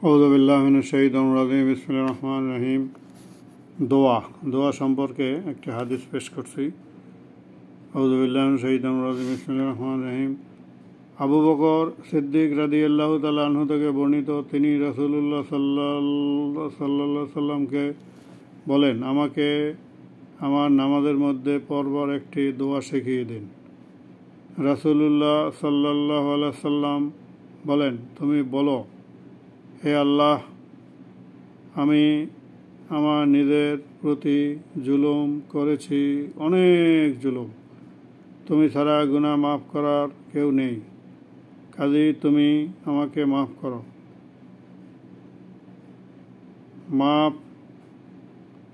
আউযু বিল্লাহি মিনাশ শাইতানির রাজিম। বিসমিল্লাহির রহমানির রহিম। দোয়া সম্পর্কে একটি হাদিস পেশ করছি। আউযু বিল্লাহি মিনাশ শাইতানির রাজিম। বিসমিল্লাহির রহমানির রহিম। আবু বকর সিদ্দিক রাদিয়াল্লাহু তাআলা আনহু থেকে বর্ণিত, তিনি রাসূলুল্লাহ সাল্লাল্লাহু সাল্লামকে বলেন, আমাকে আমার নামাজের মধ্যে পরপর একটি দোয়া শিখিয়ে দিন। রাসূলুল্লাহ সাল্লাল্লাহু আলাইহি সাল্লাম বলেন, তুমি বলো, হে আল্লাহ, আমি আমার নিজের প্রতি জুলুম করেছি, অনেক জুলুম। তুমি ছাড়া গুনাহ মাফ করার কেউ নেই, কাজেই তুমি আমাকে মাফ করো। মাফ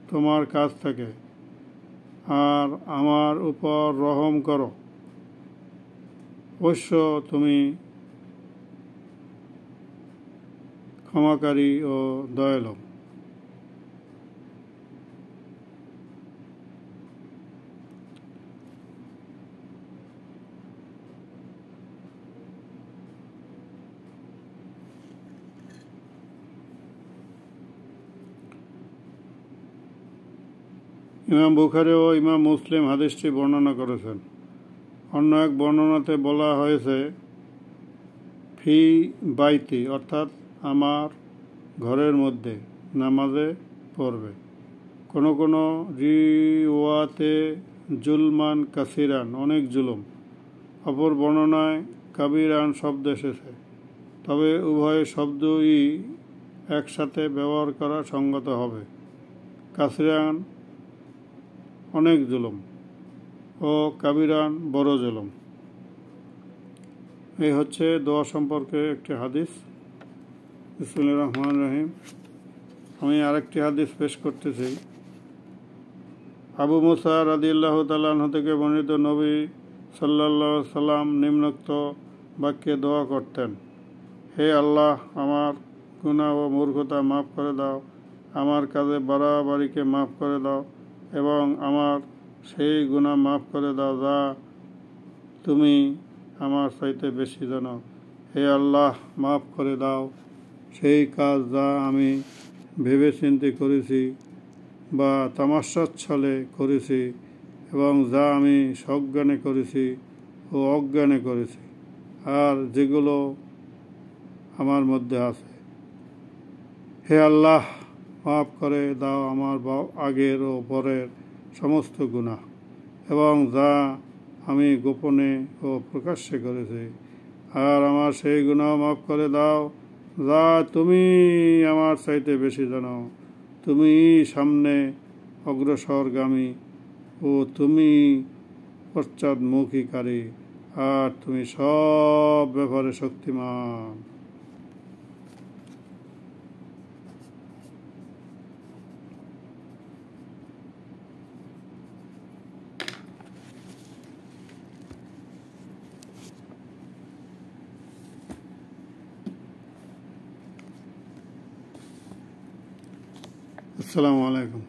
তোমার কাছ থেকে, আর আমার উপর রহম করো। অবশ্য তুমি ক্ষমাকারী ও দয়ালু। ইমাম বুখারী ও ইমাম মুসলিম হাদিসটি বর্ণনা করেছেন। অন্য এক বর্ণনাতে বলা হয়েছে, ফি বাইতি, অর্থাৎ আমার ঘরের মধ্যে নামাজে পড়বে। কোনো কোনো রিওয়াতে জুলমান কাসিরান, অনেক জুলুম। অপর বর্ণনায় কাবিরান শব্দ এসেছে, তবে উভয় শব্দই একসাথে ব্যবহার করা সঙ্গত হবে। কাসিরান অনেক জুলুম ও কাবিরান বড় জুলুম। এই হচ্ছে দোয়া সম্পর্কে একটি হাদিস। বিসমিল্লাহির রহমানির রহিম। আমি আরেকটি হাদিস পেশ করতেছি। আবু মুসা রাদিয়াল্লাহু তাআলা আনহু থেকে বর্ণিত, নবী সাল্লাল্লাহু আলাইহি সাল্লাম নিম্নোক্ত বাক্যে দোয়া করতেন, হে আল্লাহ, আমার গুনাহ ও মূর্খতা মাফ করে দাও, আমার কাজে বাড়াবাড়িকে মাফ করে দাও, এবং আমার সেই গুনাহ মাফ করে দাও যা তুমি আমার চাইতে বেশি জানো। হে আল্লাহ, মাফ করে দাও সেই কাজ যা আমি ভেবেচিন্তে করেছি বা তামাশার ছলে করেছি, এবং যা আমি সজ্ঞানে করেছি ও অজ্ঞানে করেছি, আর যেগুলো আমার মধ্যে আছে। হে আল্লাহ, মাফ করে দাও আমার আগের ও পরের সমস্ত গুনাহ, এবং যা আমি গোপনে ও প্রকাশ্যে করেছি, আর আমার সেই গুনাহ মাফ করে দাও যা তুমি আমার চাইতে বেশি জানো। তুমি সামনে অগ্রসরগামী ও তুমি পশ্চাৎমুখীকারী, আর তুমি সব ব্যাপারে শক্তিমান। আসসালামু আলাইকুম।